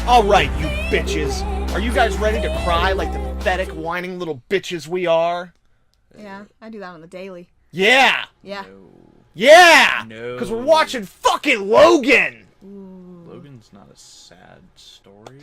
Alright, you bitches. Are you guys ready to cry like the pathetic, whining little bitches we are? Yeah, I do that on the daily. Yeah! Yeah. No. Yeah! No. Because we're watching fucking Logan! Ooh. Logan's not a sad story.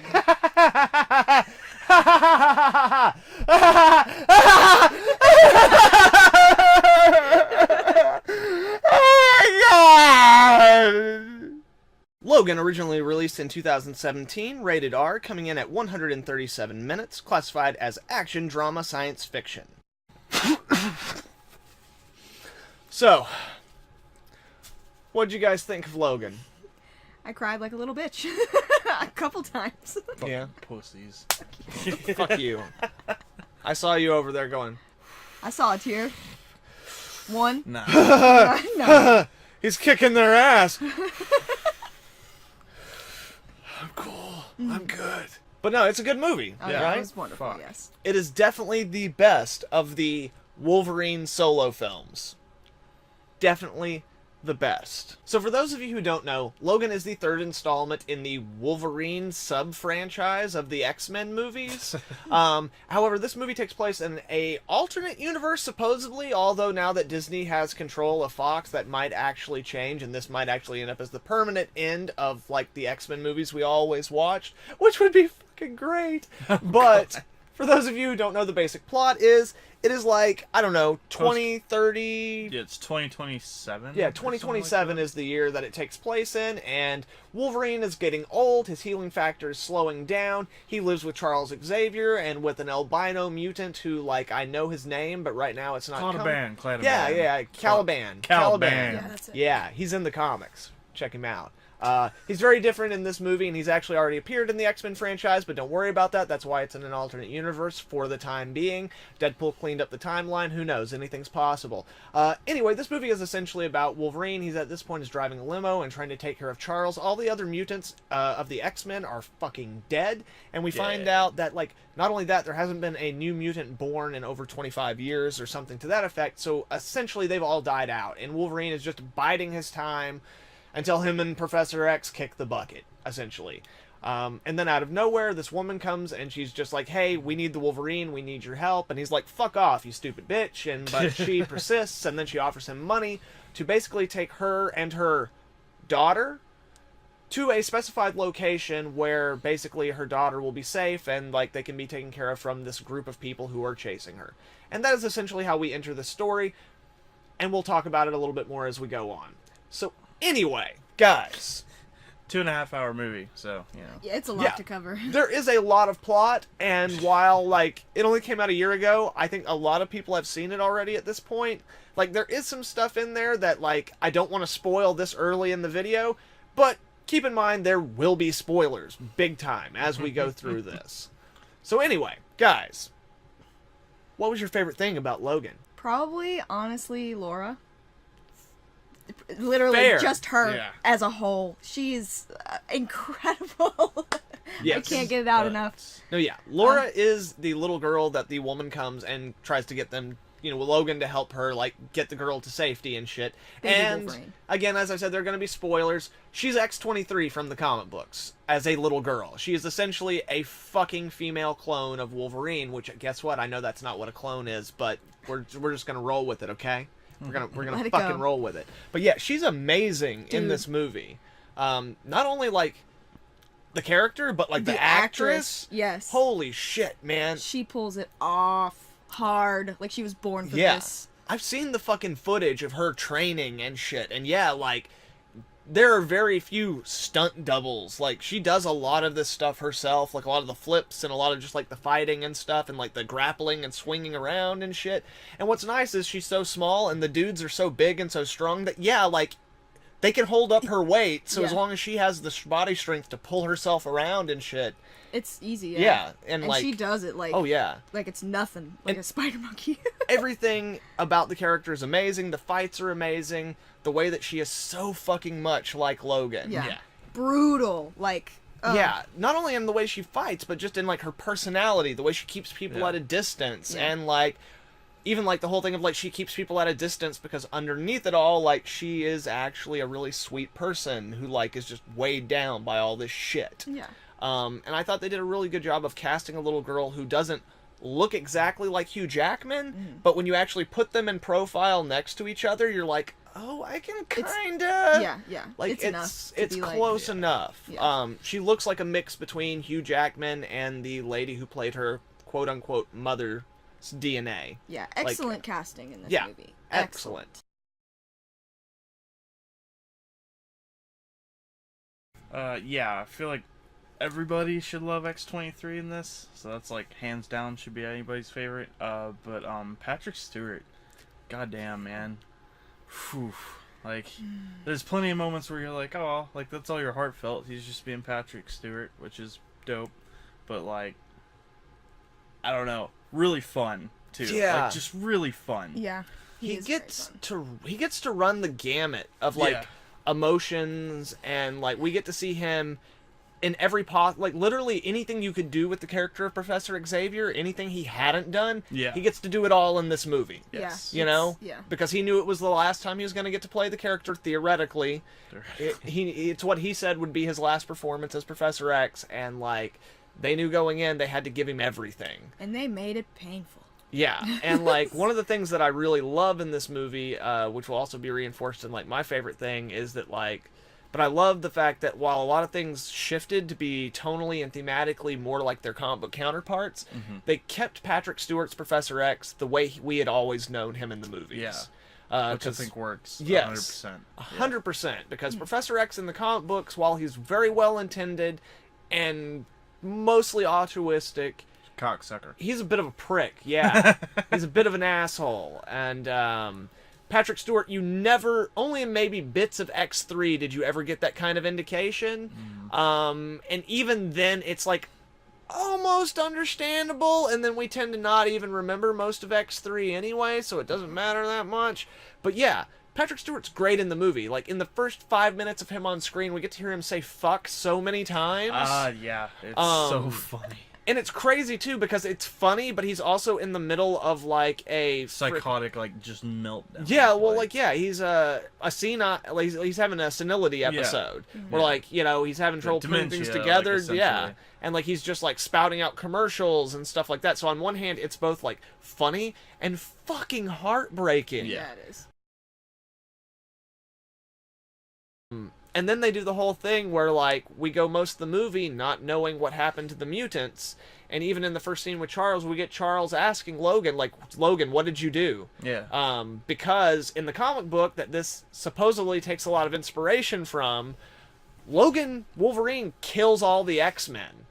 Logan, originally released in 2017, rated R, coming in at 137 minutes, classified as action, drama, science fiction. So, what'd you guys think of Logan? I cried like a little bitch. A couple times. Yeah. Pussies. Fuck you. I saw you over there going, I saw a tear. One. Nah. No. he's kicking their ass. I'm cool. I'm good. But no, it's a good movie, Oh, yeah, right? it was wonderful, Fuck. yes. It is definitely the best of the Wolverine solo films. Definitely the best. So for those of you who don't know, Logan is the third installment in the Wolverine sub-franchise of the X-Men movies. However, this movie takes place in a alternate universe, supposedly, although now that Disney has control of Fox, that might actually change, and this might actually end up as the permanent end of, like, the X-Men movies we always watched, which would be fucking great. But for those of you who don't know, the basic plot is, it is like, I don't know, 2030... Yeah, it's 2027. Yeah, 2027 is the year that it takes place in, and Wolverine is getting old, his healing factor is slowing down, he lives with Charles Xavier, and with an albino mutant who, like, I know his name, but right now it's not... Caliban. Yeah, Caliban. Caliban. Yeah, that's it. Yeah, he's in the comics. Check him out. He's very different in this movie, and he's actually already appeared in the X-Men franchise, but don't worry about that. That's why it's in an alternate universe for the time being. Deadpool cleaned up the timeline. Who knows? Anything's possible. Anyway, this movie is essentially about Wolverine. He's at this point is driving a limo and trying to take care of Charles. All the other mutants of the X-Men are fucking dead, and we find out that, like, not only that, there hasn't been a new mutant born in over 25 years or something to that effect, so essentially they've all died out, and Wolverine is just biding his time until him and Professor X kick the bucket, essentially. And then out of nowhere, this woman comes and she's just like, hey, we need the Wolverine, we need your help. And he's like, fuck off, you stupid bitch. But she persists, and then she offers him money to basically take her and her daughter to a specified location where basically her daughter will be safe and, like, they can be taken care of from this group of people who are chasing her. And that is essentially how we enter the story, and we'll talk about it a little bit more as we go on. So, anyway, guys, 2.5 hour movie, so, you know. Yeah, it's a lot to cover. there is a lot of plot, and while, like, it only came out a year ago, I think a lot of people have seen it already at this point. Like, there is some stuff in there that, like, I don't want to spoil this early in the video, but keep in mind there will be spoilers, big time, as we go through this. So anyway, guys, what was your favorite thing about Logan? Probably, honestly, Laura. Literally, Fair. just her Yeah. as a whole. She's incredible. Yes. I can't get it out enough. No, yeah. Laura is the little girl that the woman comes and tries to get them, you know, Logan to help her, like, get the girl to safety and shit. Baby and, Wolverine. again, as I said, there are going to be spoilers. She's X-23 from the comic books as a little girl. She is essentially a fucking female clone of Wolverine, which, guess what? I know that's not what a clone is, but we're just going to roll with it, okay? We're gonna Let it fucking go. roll with it. But yeah, she's amazing in Dude. this movie. Not only, like, the character, but, like, the actress. Yes. Holy shit, man. She pulls it off hard. Like she was born for Yeah. this. I've seen the fucking footage of her training and shit, and yeah, like, there are very few stunt doubles. Like, she does a lot of this stuff herself, like a lot of the flips and a lot of just, like, the fighting and stuff and, like, the grappling and swinging around and shit. And what's nice is she's so small and the dudes are so big and so strong that, yeah, like, they can hold up her weight, so as Yeah. long as she has the body strength to pull herself around and shit. It's easy. Yeah, and, like... she does it like Oh, yeah. like it's nothing, like a spider monkey. Everything about the character is amazing. The fights are amazing. The way that she is so fucking much like Logan. Yeah. Brutal. Like Yeah, not only in the way she fights, but just in, like, her personality, the way she keeps people at a distance, Yeah. and, like, even, like, the whole thing of, like, she keeps people at a distance because underneath it all, like, she is actually a really sweet person who, like, is just weighed down by all this shit. Yeah. And I thought they did a really good job of casting a little girl who doesn't look exactly like Hugh Jackman, but when you actually put them in profile next to each other, you're like, oh, I can kinda... Yeah. Like, it's enough. it's close enough. Yeah. She looks like a mix between Hugh Jackman and the lady who played her quote-unquote mother's DNA. Yeah, excellent casting in this yeah, movie. excellent. Yeah, I feel like everybody should love X-23 in this, so that's like hands down should be anybody's favorite. But Patrick Stewart, goddamn man, whew. Like there's plenty of moments where you're like, oh, like that's all your heart felt. He's just being Patrick Stewart, which is dope. But like, I don't know, really fun too. Yeah, like, just really fun. Yeah, he gets to run the gamut of like emotions, and like we get to see him in every like literally anything you could do with the character of Professor Xavier, anything he hadn't done, he gets to do it all in this movie. Yes. You know? Yeah. Because he knew it was the last time he was going to get to play the character, theoretically. It's what he said would be his last performance as Professor X, and like they knew going in they had to give him everything. And they made it painful. Yeah, and like one of the things that I really love in this movie, which will also be reinforced in like my favorite thing, is that like, but I love the fact that while a lot of things shifted to be tonally and thematically more like their comic book counterparts, they kept Patrick Stewart's Professor X the way we had always known him in the movies. Yeah. Which I think works. Yes, 100%. 100%. Because Professor X in the comic books, while he's very well intended and mostly altruistic, Cocksucker. he's a bit of a prick. Yeah, he's a bit of an asshole. And Patrick Stewart, you never, only in maybe bits of X3 did you ever get that kind of indication. And even then, it's like almost understandable, and then we tend to not even remember most of X3 anyway, so it doesn't matter that much. But yeah, Patrick Stewart's great in the movie. Like, in the first 5 minutes of him on screen, we get to hear him say fuck so many times. Yeah, it's so funny. And it's crazy, too, because it's funny, but he's also in the middle of, like, a... Psychotic, like, just meltdown. Yeah, well, like, yeah, he's a senile... He's having a senility episode. Where, like, you know, he's having trouble putting things together. Like, yeah. And, like, he's just, like, spouting out commercials and stuff like that. So, on one hand, it's both, like, funny and fucking heartbreaking. Yeah, it is. And then they do the whole thing where, like, we go most of the movie not knowing what happened to the mutants. And even in the first scene with Charles, we get Charles asking Logan, like, Logan, what did you do? Yeah. Because in the comic book that this supposedly takes a lot of inspiration from, Logan, Wolverine, kills all the X-Men.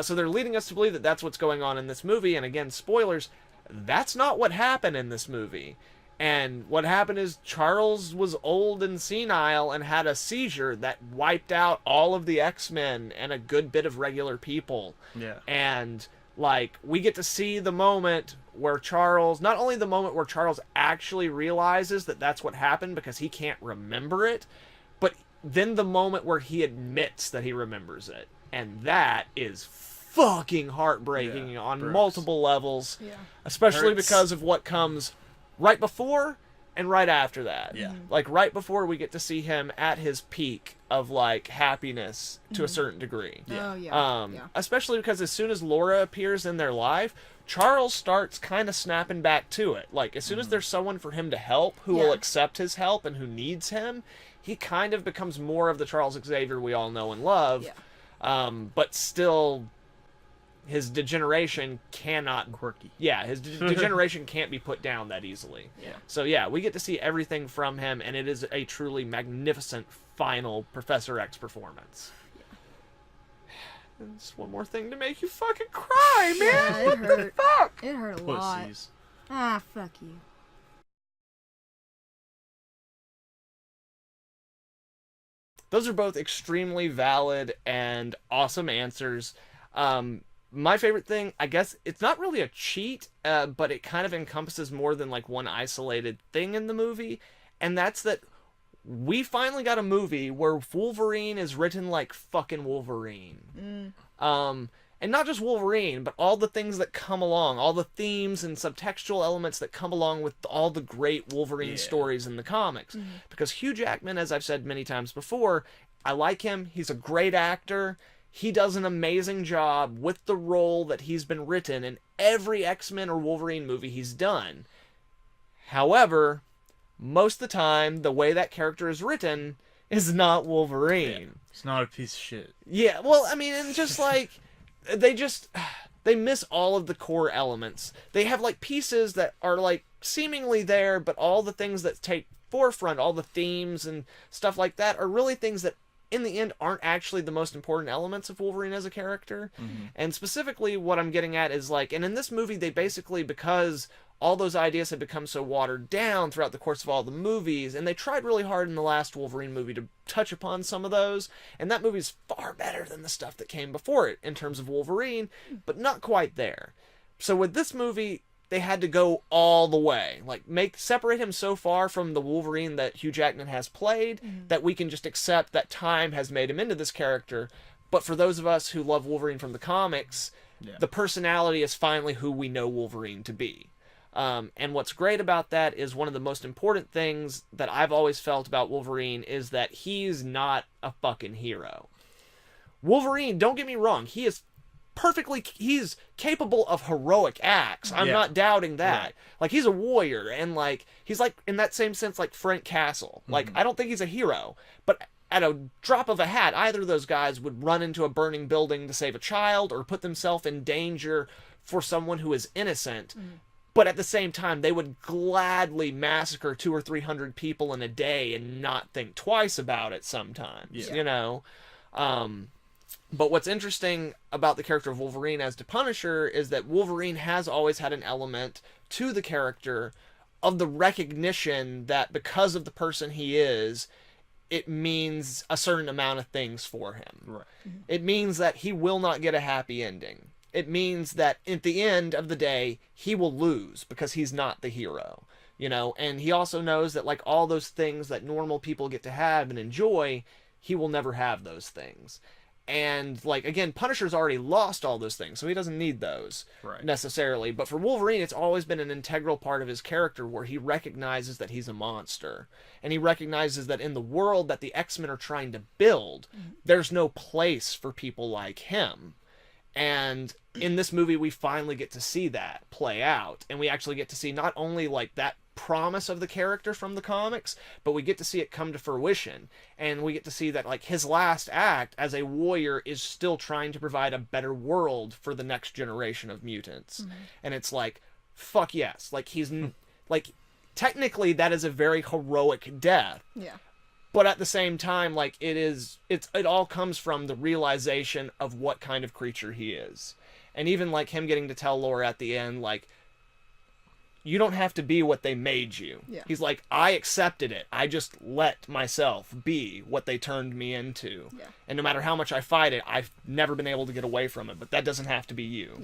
So they're leading us to believe that that's what's going on in this movie. And again, spoilers, that's not what happened in this movie. And what happened is Charles was old and senile and had a seizure that wiped out all of the X-Men and a good bit of regular people. Yeah. And, like, we get to see the moment where Charles, not only the moment where Charles actually realizes that that's what happened because he can't remember it, but then the moment where he admits that he remembers it. And that is fucking heartbreaking on multiple levels. Yeah. Especially because of what comes right before and right after that. Yeah. Like, right before we get to see him at his peak of, like, happiness to a certain degree. Oh, yeah. Especially because as soon as Laura appears in their life, Charles starts kind of snapping back to it. Like, as soon as there's someone for him to help who will accept his help and who needs him, he kind of becomes more of the Charles Xavier we all know and love. Yeah. But still... his degeneration cannot... Quirky. Yeah, his degeneration can't be put down that easily. Yeah. So yeah, we get to see everything from him, and it is a truly magnificent final Professor X performance. Yeah. Just one more thing to make you fucking cry, man! Yeah, What the fuck? It hurt a lot. Pussies. Ah, fuck you. Those are both extremely valid and awesome answers. My favorite thing, I guess, it's not really a cheat, but it kind of encompasses more than like one isolated thing in the movie, and that's that we finally got a movie where Wolverine is written like fucking Wolverine. And not just Wolverine, but all the things that come along, all the themes and subtextual elements that come along with all the great Wolverine stories in the comics. Because Hugh Jackman, as I've said many times before, I like him. He's a great actor. he does an amazing job with the role that he's been written in every X-Men or Wolverine movie he's done. However, most of the time, the way that character is written is not Wolverine. Yeah, it's not a piece of shit. Yeah, well, I mean, and just like, they miss all of the core elements. They have, like, pieces that are, like, seemingly there, but all the things that take forefront, all the themes and stuff like that, are really things that, in the end, aren't actually the most important elements of Wolverine as a character. Mm-hmm. And specifically, what I'm getting at is, like, and in this movie, they basically, because all those ideas had become so watered down throughout the course of all the movies, and they tried really hard in the last Wolverine movie to touch upon some of those, and that movie's far better than the stuff that came before it in terms of Wolverine, but not quite there. So with this movie, they had to go all the way, like separate him so far from the Wolverine that Hugh Jackman has played that we can just accept that time has made him into this character. But for those of us who love Wolverine from the comics, the personality is finally who we know Wolverine to be. And what's great about that is one of the most important things that I've always felt about Wolverine is that he's not a fucking hero. Wolverine, don't get me wrong, he's capable of heroic acts. I'm not doubting that. Right. Like, he's a warrior, and, like, he's, like, in that same sense, like Frank Castle. Like, I don't think he's a hero, but at a drop of a hat, either of those guys would run into a burning building to save a child or put themselves in danger for someone who is innocent. But at the same time, they would gladly massacre 200 or 300 people in a day and not think twice about it sometimes, you know? But what's interesting about the character of Wolverine as the Punisher is that Wolverine has always had an element to the character of the recognition that because of the person he is, it means a certain amount of things for him. Right. It means that he will not get a happy ending. It means that at the end of the day, he will lose because he's not the hero, you know? And he also knows that, like, all those things that normal people get to have and enjoy, he will never have those things. And, like, again, Punisher's already lost all those things, so he doesn't need those necessarily. But for Wolverine, it's always been an integral part of his character where he recognizes that he's a monster. And he recognizes that in the world that the X-Men are trying to build, there's no place for people like him. And in this movie, we finally get to see that play out. And we actually get to see not only, like, that promise of the character from the comics, but we get to see it come to fruition. And we get to see that, like, his last act as a warrior is still trying to provide a better world for the next generation of mutants. And it's like, fuck yes. Like, he's, like, technically that is a very heroic death. Yeah. But at the same time, like, it all comes from the realization of what kind of creature he is. And even, like, him getting to tell Laura at the end, like, you don't have to be what they made you. Yeah. He's like, I accepted it. I just let myself be what they turned me into. Yeah. And no matter how much I fight it, I've never been able to get away from it. But that doesn't have to be you.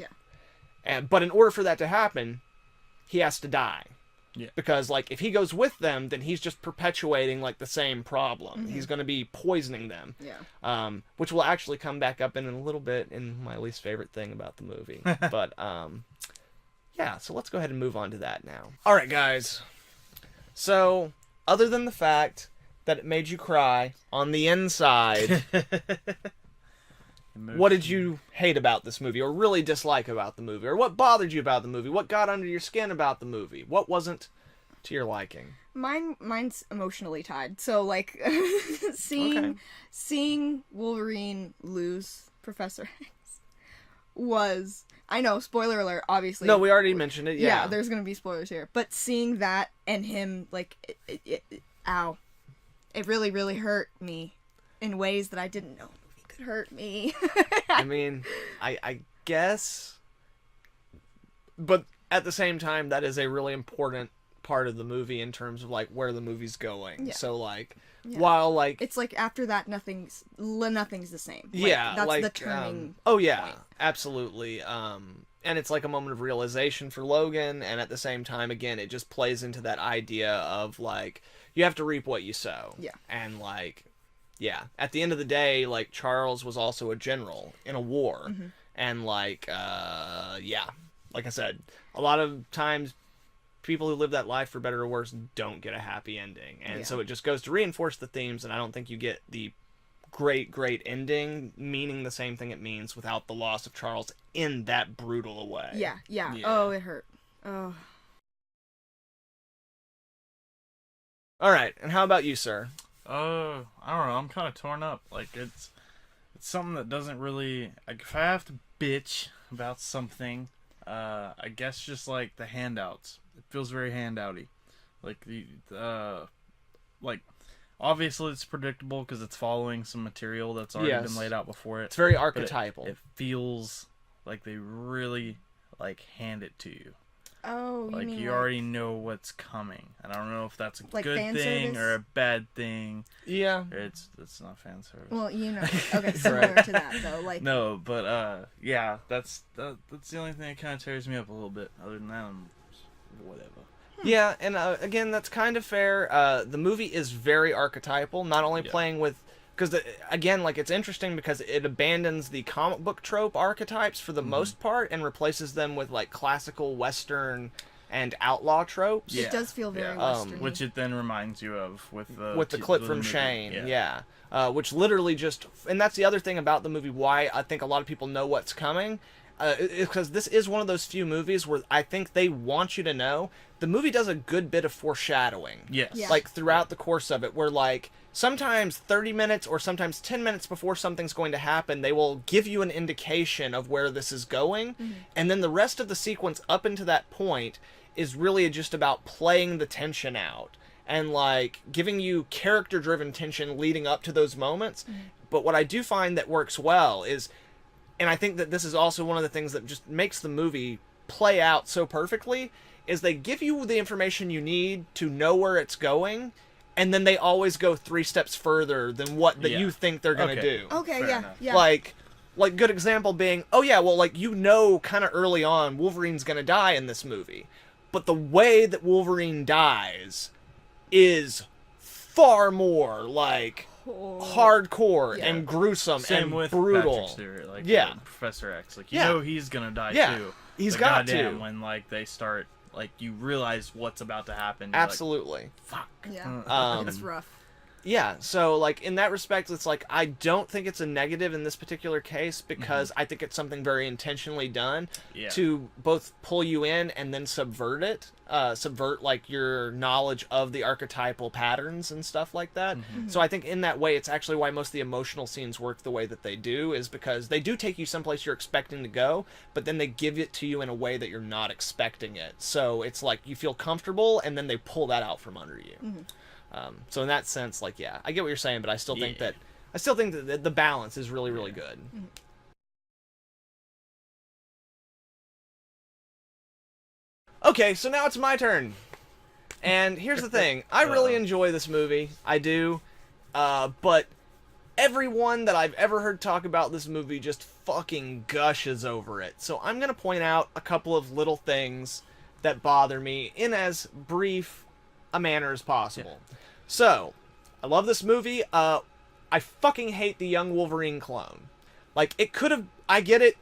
Yeah. But in order for that to happen, he has to die. Yeah. Because, like, if he goes with them, then he's just perpetuating, like, the same problem. He's going to be poisoning them. Yeah. Which will actually come back up in a little bit in my least favorite thing about the movie. But, yeah, so let's go ahead and move on to that now. Alright, guys. So, other than the fact that it made you cry on the inside, what did you hate about this movie, or really dislike about the movie, or what bothered you about the movie? What got under your skin about the movie? What wasn't to your liking? Mine's emotionally tied. So, like, seeing Wolverine lose Professor X was... I know, spoiler alert, obviously. No, we already mentioned it, yeah. Yeah, there's gonna be spoilers here. But seeing that and him, like, ow. It really, really hurt me in ways that I didn't know a movie could hurt me. I mean, I guess... But at the same time, that is a really important part of the movie in terms of, like, where the movie's going. Yeah. So, like... Yeah. While, like... It's like, after that, nothing's the same. Like, yeah, that's like... the turning oh, yeah, point. Absolutely. And it's like a moment of realization for Logan, and at the same time, again, it just plays into that idea of, like, you have to reap what you sow. Yeah. And, like, yeah. At the end of the day, like, Charles was also a general in a war. And, like, yeah. Like I said, a lot of times... people who live that life, for better or worse, don't get a happy ending. And so it just goes to reinforce the themes, and I don't think you get the great ending, meaning the same thing it means without the loss of Charles in that brutal a way. Yeah. Yeah. Oh, it hurt. Oh. All right, and how about you, sir? I don't know. I'm kind of torn up. Like it's something that doesn't really. Like, if I have to bitch about something, I guess just like the handouts. It feels very handouty. Like like obviously it's predictable because it's following some material that's already Yes. been laid out before it. It's very but archetypal. It feels like they really like hand it to you. Oh, you Like mean you already know what's coming. And I don't know if that's a Like good fan thing service? or a bad thing. Yeah. It's not fan service. Well, okay, similar to that though. Like, No, but yeah, that's the only thing that kind of tears me up a little bit. Other than that, I'm whatever. Yeah, and again, that's kind of fair. The movie is very archetypal, not only Yeah. playing with... Because, again, like, it's interesting because it abandons the comic book trope archetypes for the most part and replaces them with, like, classical Western and outlaw tropes. Yeah. it does feel very yeah. Western. Which it then reminds you of with the clip from movie. Shane, which literally just... And that's the other thing about the movie, why I think a lot of people know what's coming, because this is one of those few movies where I think they want you to know. The movie does a good bit of foreshadowing. Yes. Yeah. Like, throughout the course of it, where, like, sometimes 30 minutes or sometimes 10 minutes before something's going to happen, they will give you an indication of where this is going, and then the rest of the sequence up into that point is really just about playing the tension out and, like, giving you character-driven tension leading up to those moments. But what I do find that works well is, and I think that this is also one of the things that just makes the movie play out so perfectly, is they give you the information you need to know where it's going, and then they always go 3 steps further than what that Yeah. you think they're gonna Okay. do. okay, Fair yeah, enough. yeah. Like good example being, oh yeah, well, like, you know, kind of early on, Wolverine's gonna die in this movie, but the way that Wolverine dies is far more like Oh. hardcore Yeah. and gruesome Same and with brutal. Patrick Stewart, like Yeah. Professor X. Like you Yeah. know he's gonna die Yeah. too. He's But got to. goddamn, when like they start, like you realize what's about to happen. You're Absolutely. Like, fuck. Yeah, Um, it's rough. Yeah, so, like, in that respect, it's like, I don't think it's a negative in this particular case because I think it's something very intentionally done Yeah. to both pull you in and then subvert it, like, your knowledge of the archetypal patterns and stuff like that. So I think in that way, it's actually why most of the emotional scenes work the way that they do, is because they do take you someplace you're expecting to go, but then they give it to you in a way that you're not expecting it. So it's like, you feel comfortable, and then they pull that out from under you. So in that sense, like, yeah, I get what you're saying, but I still think Yeah. that the balance is really, really good. Okay, so now it's my turn. And here's the thing. I really enjoy this movie. I do. But everyone that I've ever heard talk about this movie just fucking gushes over it. So I'm going to point out a couple of little things that bother me in as brief a manner as possible. So, I love this movie. I fucking hate the young Wolverine clone. Like, it could have... I get it,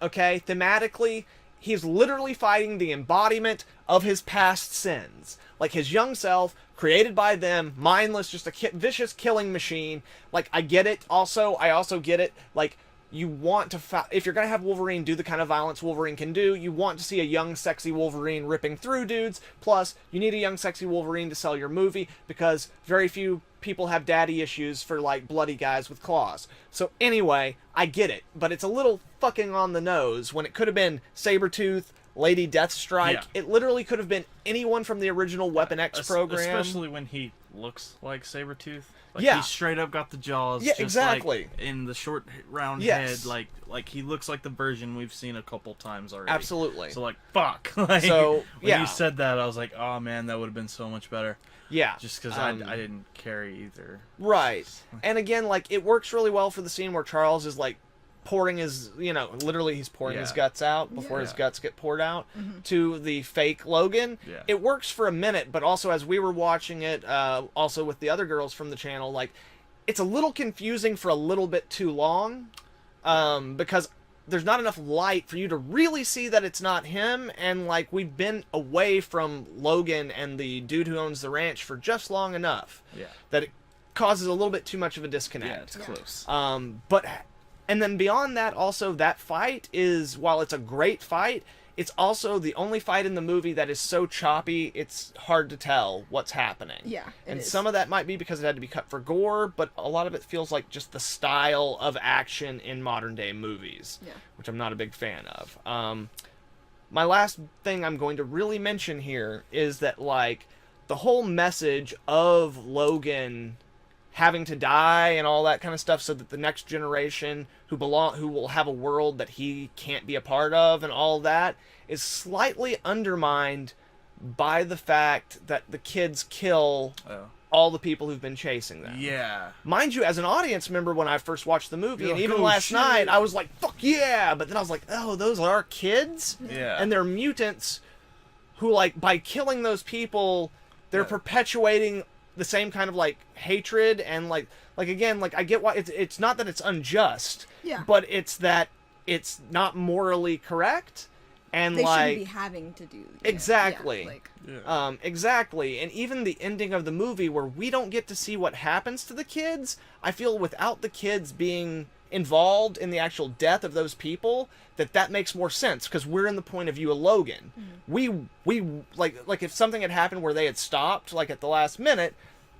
okay? Thematically, he's literally fighting the embodiment of his past sins. Like, his young self, created by them, mindless, just a vicious killing machine. Like, I get it. Also, I also get it. Like, you want to... if you're going to have Wolverine do the kind of violence Wolverine can do, you want to see a young, sexy Wolverine ripping through dudes. Plus, you need a young, sexy Wolverine to sell your movie, because very few people have daddy issues for, like, bloody guys with claws. So anyway, I get it, but it's a little fucking on the nose when it could have been Sabretooth, Lady Deathstrike. Yeah. It literally could have been anyone from the original Weapon X program. Especially when he looks like Sabretooth. Like, Yeah. he straight up got the jaws. Yeah, just exactly. Like, in the short, round Yes. head. Like, he looks like the version we've seen a couple times already. Absolutely. So, like, fuck. Like, So, when yeah. you said that, I was like, oh, man, that would have been so much better. Yeah. Just because I didn't carry either. Right. And again, like, it works really well for the scene where Charles is, like, pouring his, literally he's pouring his Yeah. guts out before his Yeah. guts get poured out to the fake Logan. Yeah. It works for a minute, but also as we were watching it, also with the other girls from the channel, like, it's a little confusing for a little bit too long, because there's not enough light for you to really see that it's not him, and, like, we've been away from Logan and the dude who owns the ranch for just long enough Yeah. that causes a little bit too much of a Yeah, disconnect. it's close. And then beyond that, also, that fight is, while it's a great fight, it's also the only fight in the movie that is so choppy, it's hard to tell what's happening. Yeah, it And is. some of that might be because it had to be cut for gore, but a lot of it feels like just the style of action in modern day movies, Yeah. which I'm not a big fan of. My last thing I'm going to really mention here is that, like, the whole message of Logan having to die and all that kind of stuff so that the next generation who will have a world that he can't be a part of and all that is slightly undermined by the fact that the kids kill Oh. all the people who've been chasing them. Yeah. Mind you, as an audience member, when I first watched the movie, You're and like, even "Oh, last shit." night, I was like, fuck yeah! But then I was like, oh, those are kids? Yeah. And they're mutants who, like, by killing those people, they're Yeah. perpetuating the same kind of, like, hatred and, like again, like, I get why it's not that it's unjust, Yeah. but it's that it's not morally correct, and, They like... shouldn't be having to do. Exactly. Yeah, like, Yeah. Exactly. And even the ending of the movie where we don't get to see what happens to the kids, I feel without the kids being involved in the actual death of those people, that makes more sense because we're in the point of view of Logan. We like if something had happened where they had stopped like at the last minute,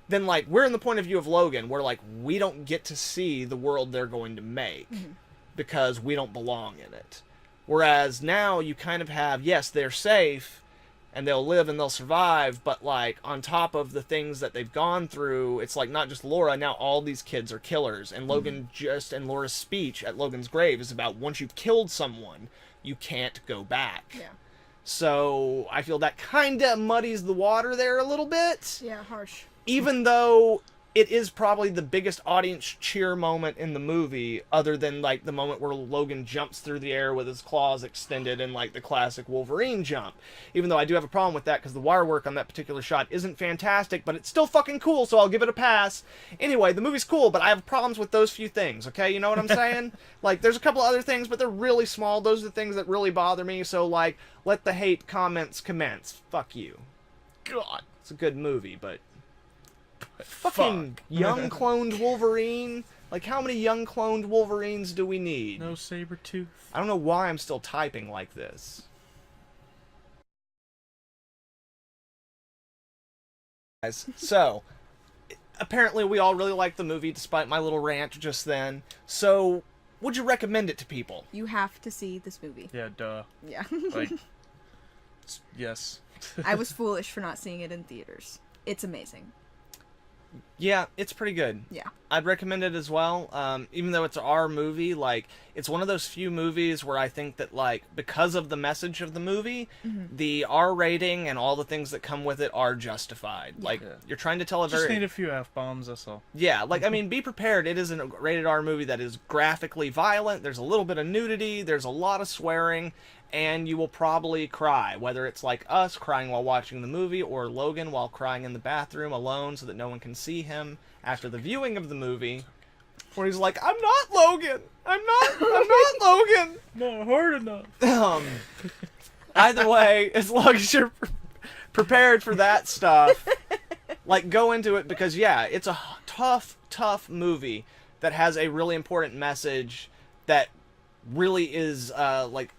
then like we're in the point of view of Logan where like we don't get to see the world they're going to make because we don't belong in it. Whereas now you kind of have, yes, they're safe and they'll live and they'll survive, but like on top of the things that they've gone through, it's like not just Laura, now all these kids are killers. And Logan and Laura's speech at Logan's grave is about once you've killed someone, you can't go back. yeah. So I feel that kind of muddies the water there a little bit. Yeah, harsh. Even though it is probably the biggest audience cheer moment in the movie, other than like the moment where Logan jumps through the air with his claws extended and like the classic Wolverine jump. Even though I do have a problem with that because the wire work on that particular shot isn't fantastic, but it's still fucking cool, so I'll give it a pass. Anyway, the movie's cool, but I have problems with those few things, okay? You know what I'm saying? Like, there's a couple other things, but they're really small. Those are the things that really bother me, so like, let the hate comments commence. Fuck you. God, it's a good movie, but... Fucking young cloned Wolverine. Like, how many young cloned Wolverines do we need? No Sabretooth. I don't know why I'm still typing like this. Guys, so, apparently we all really liked the movie despite my little rant just then. So, would you recommend it to people? You have to see this movie. Yeah, duh. Yeah. Like, yes. I was foolish for not seeing it in theaters. It's amazing. Yeah, it's pretty good. Yeah. I'd recommend it as well. Even though it's our movie, like, it's one of those few movies where I think that, like, because of the message of the movie, the R rating and all the things that come with it are justified. Like, Yeah. you're trying to tell a Just very... need a few F-bombs, that's all. Yeah, like, I mean, be prepared. It is a rated R movie that is graphically violent. There's a little bit of nudity. There's a lot of swearing. And you will probably cry, whether it's like us crying while watching the movie or Logan while crying in the bathroom alone so that no one can see him after the viewing of the movie, where he's like, I'm not Logan! I'm not Logan! Not hard enough. Either way, as long as you're prepared for that stuff, like, go into it because, yeah, it's a tough movie that has a really important message that really is, like,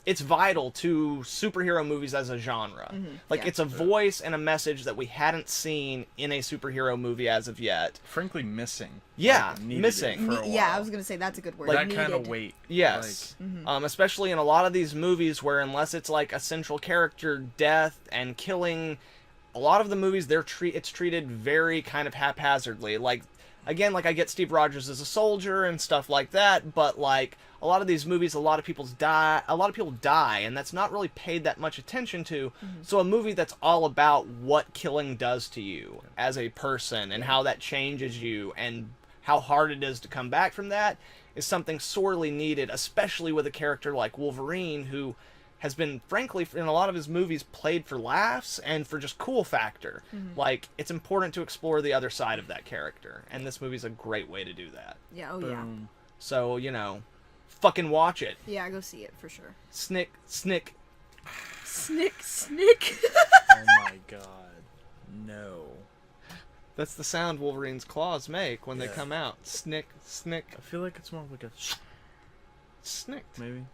it's vital to superhero movies as a genre. Like, yeah. it's a voice and a message that we hadn't seen in a superhero movie as of yet. Frankly, missing. Yeah, Like, needed missing. it for a Yeah, while. I was gonna say that's a good word. that Needed. kind of weight. Yes. Especially in a lot of these movies where unless it's like a central character death and killing, a lot of the movies, it's treated very kind of haphazardly. Like, again, like I get Steve Rogers as a soldier and stuff like that, but like a lot of these movies, a lot of people die, and that's not really paid that much attention to. So a movie that's all about what killing does to you as a person and how that changes you and how hard it is to come back from that is something sorely needed, especially with a character like Wolverine, who has been, frankly, in a lot of his movies, played for laughs and for just cool factor. Like, it's important to explore the other side of that character, and this movie's a great way to do that. Yeah. Oh Boom. So, you know, fucking watch it. yeah. Yeah. Go see it for sure. Snick. Snick. Oh my god. No. That's the sound Wolverine's claws make when they come out. Snick, snick, I feel like it's more like a snick. maybe.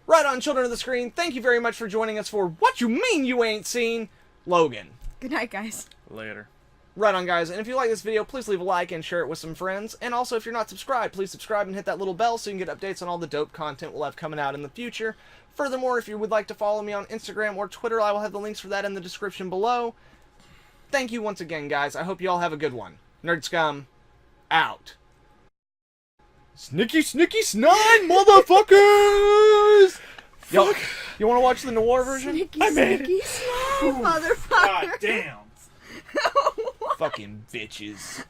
Right on, children of the screen. Thank you very much for joining us for What You Mean You Ain't Seen, Logan. Good night, guys. Later. Right on, guys. And if you like this video, please leave a like and share it with some friends. And also, if you're not subscribed, please subscribe and hit that little bell so you can get updates on all the dope content we'll have coming out in the future. Furthermore, if you would like to follow me on Instagram or Twitter, I will have the links for that in the description below. Thank you once again, guys. I hope you all have a good one. Nerd Scum, out. Snicky, snicky, snide, motherfuckers! Yo, you want to watch the noir version? Sneaky, I made sneaky, snide, motherfucker. God damn. Fucking bitches.